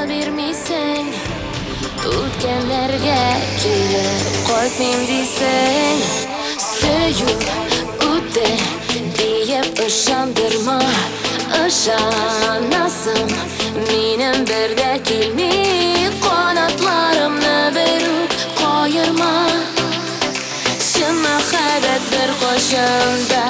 Bermisen o'tganlarga kelib qo'ymayman desang, suyib o'tdi deb ishondirma, ishonasan mening birda kelmay qanotlarimni berib qo'yirma. Shin muhabbat bir qo'shinda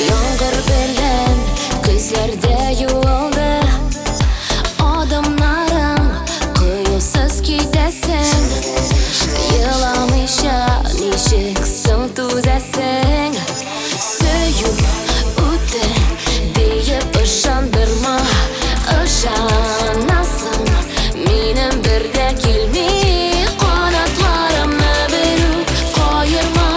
yomg'ir bilan ko'zlarda yuvildi. Odamlarim qo'yusiz ketasan, yig'lamaycha nechiksin tuzasan. Suyib o'tdi deb ishondirma, ishonasan mening birda kelmay qanotlarimni berib qo'yirma.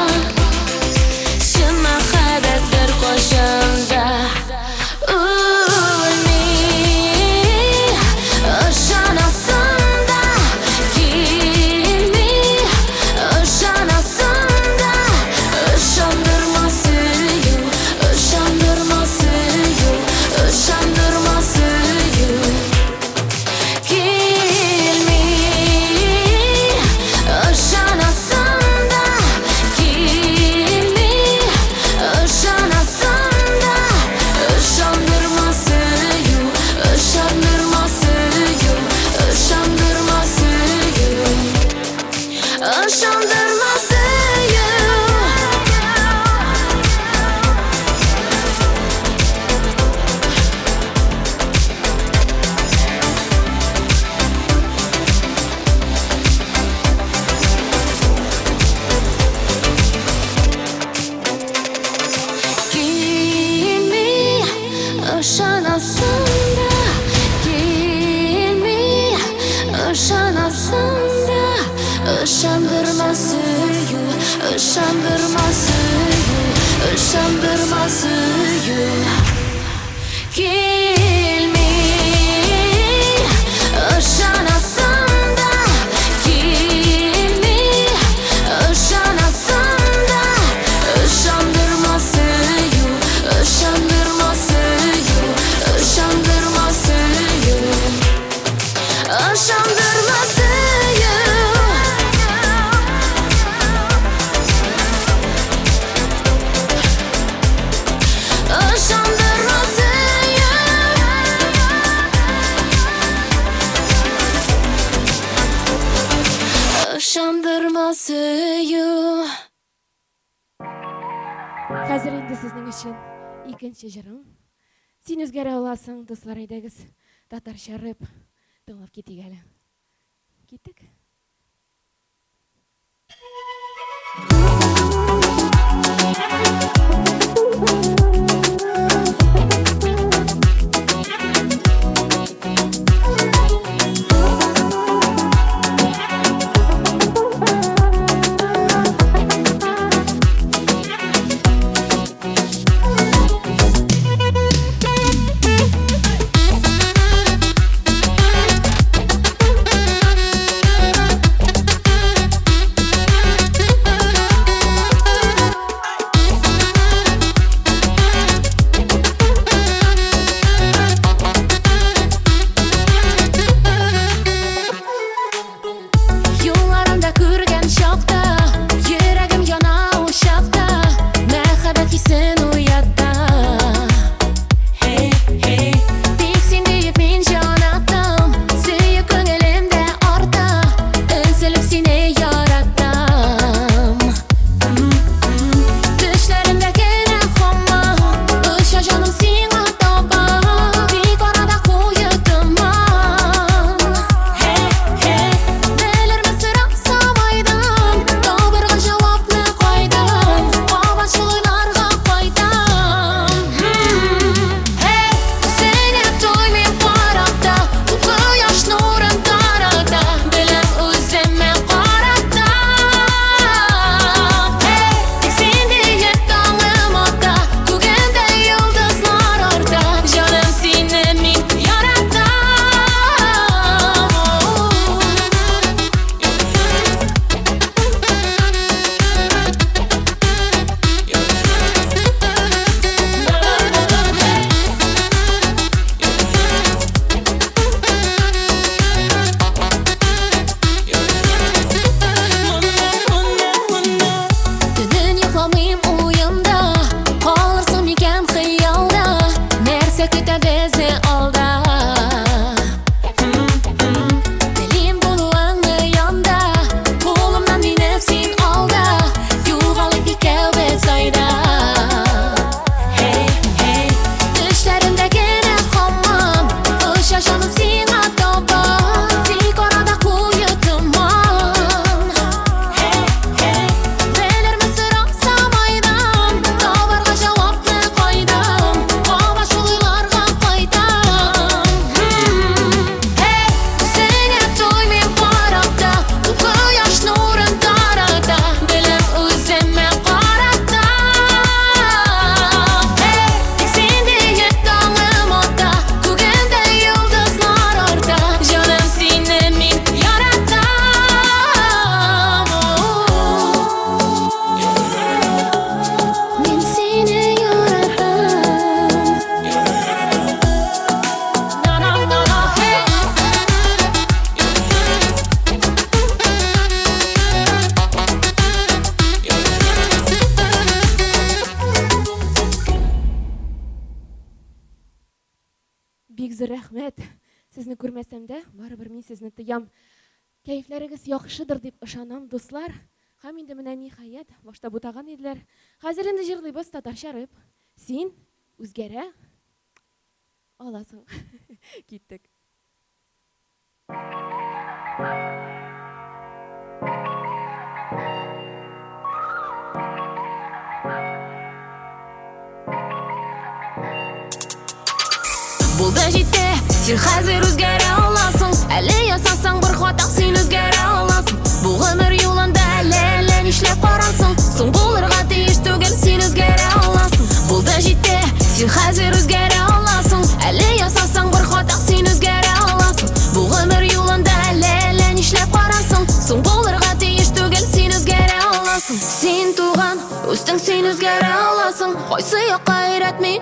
Işandırma suyu, ışandırma suyu, ışandırma suyu. Gelmey, ışanasan da, gelmey, ışanasan da, ışandırma suyu, ışandırma suyu, ışandırma suyu, ışandırma suyu. Hozir endi sizning uchun ikkinchi jirim. Sen o'zgara olasың, do'stlaringiz tatarcha rap tinglab keting hali. Ketdik. рәхмәт. Сезне күрмәсәм дә, барыбер мин сезне тоям. Кәефләрегез яхшыдыр дип ышанам, дуслар. Һәм инде менә ниһаять, башта бутаган иделәр. Хәзер инде җырлыйбыз татарча рэп. Син үзгәрә аласың. Киттек. Булды җитте, син хәзер үзгәрә аласың. Әле ясасаң бер хата, син үзгәрә аласың. Бу гомер юлында әле нишләп карансың? Соң булырга тиеш түгел, син үзгәрә аласың. Булды җитте, син хәзер үзгәрә аласың. Әле ясасаң бер хата, син үзгәрә аласың. Бу гомер юлында әле нишләп карансың? Соң булырга тиеш түгел, син үзгәрә аласың. Син туган, үстең, син үзгәрә аласың. Кайсы якка өйрәтми?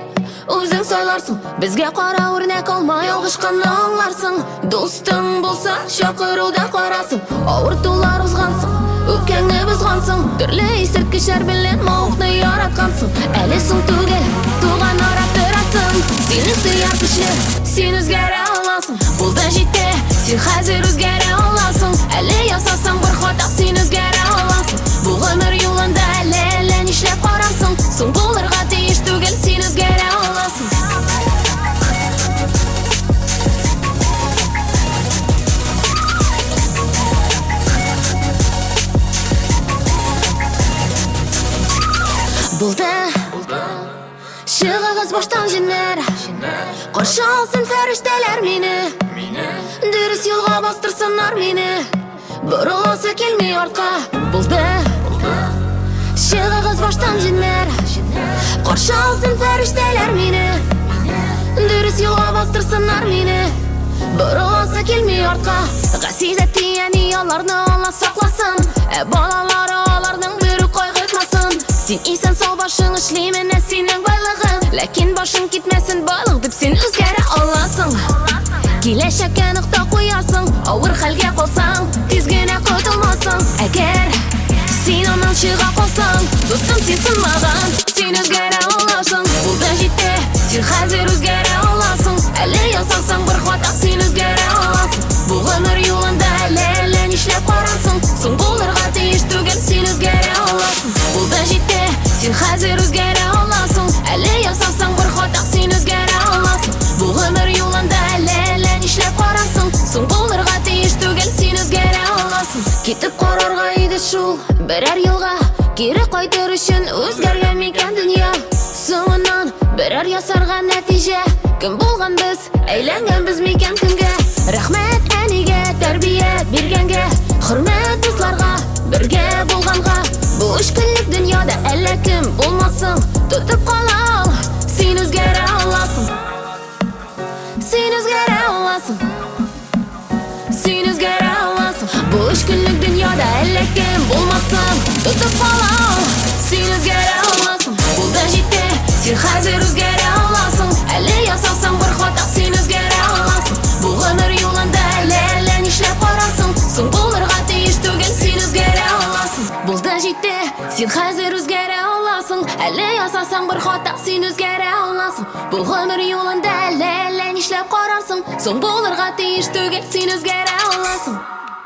Үзең сайларсың, безгә кара үрнәк алма, ялгышканны аңларсың. Дустың булса, чакыруда карасың. Авыртулар узгансың, үпкәңне бозгансың. Төрле исерткечләр белән мавыкны яраткансың. Әле соң түгел, туган арап торасың. Син ихтыяр көчле, син үзгәрә аласың. Булды җитте, син хәзер үзгәрә аласың. Әле ясасаң бер хата, син үзгәрә аласың. Бу гомер юлында әле нишләп карансың? Соң булырга тиеш түгел, син үзгәрә аласың. Булды, чыгыгыз баштан җеннәр, каршы алсын фәрештәләр мине. Дөрес юлга бастырсыннар мине, борыласы килми артка. Булды, чыгыгыз баштан җеннәр, каршы алсын фәрештәләр мине. Дөрес юлга бастырсыннар мине, борыласы килми артка. Гасизә тияни аларны Алла сакласын, балалары аларның бер кайгыртмасын. Син исән сау башың эшли менә синең байлыгың. Ләкин башың китмәсен байлык дип син үзгәрә аласың. Киләчәккә нокта куясың, авыр хәлгә калсаң, тиз генә котылмассың. Әгәр син аннан чыга калсаң, дустым син сынмаган, син үзгәрә аласың. Булды җитте, син хәзер үзгәрә аласың. Әле ясасаң бер хата, син үзгәрә аласың. Бу гомер юлында әле нишләп карансың? Соң булырга тиеш түгел, син үзгәрә аласың. Булды җитте, син хәзер үзгәрә аласың. Әле ясасаң бер хата, син үзгәрә аласың. Бу гомер юлында әле нишләп карансың? Соң булырга тиеш түгел, син үзгәрә аласың. Китеп карарга иде шул берәр елга, кире кайтыр өчен үзгәргән микән дөнья? Соңыннан берәр ясарга нәтиҗә, кем булган без, әйләнгәнбез микән кемгә? Рәхмәт әнигә, тәрбия биргәнгә, хөрмәт дусларга, бергә булганга. Бу өч көнлек дөньяда әллә кем булмасын, тотып калал, син үзгәрә аласың. Син үзгәрә аласың. Син үзгәрә аласың. Бу өч көнлек дөньяда әллә кем булмасын, тотып калал, син үзгәрә аласың. Булды җитте, син хәзер үзгәрә аласың. Әле ясасаң бер хата, син үзгәрә аласың. Бу гомер юлында әле нишләп карасың? Соң булырга тиеш түгел, син үзгәрә аласың. Булды җитте, син хәзер үзгәрә аласың. Әле ясасаң бер хата, син үзгәрә аласың. Бу гомер юлында әле нишләп карасың? Соң булырга тиеш түгел, син үзгәрә аласың.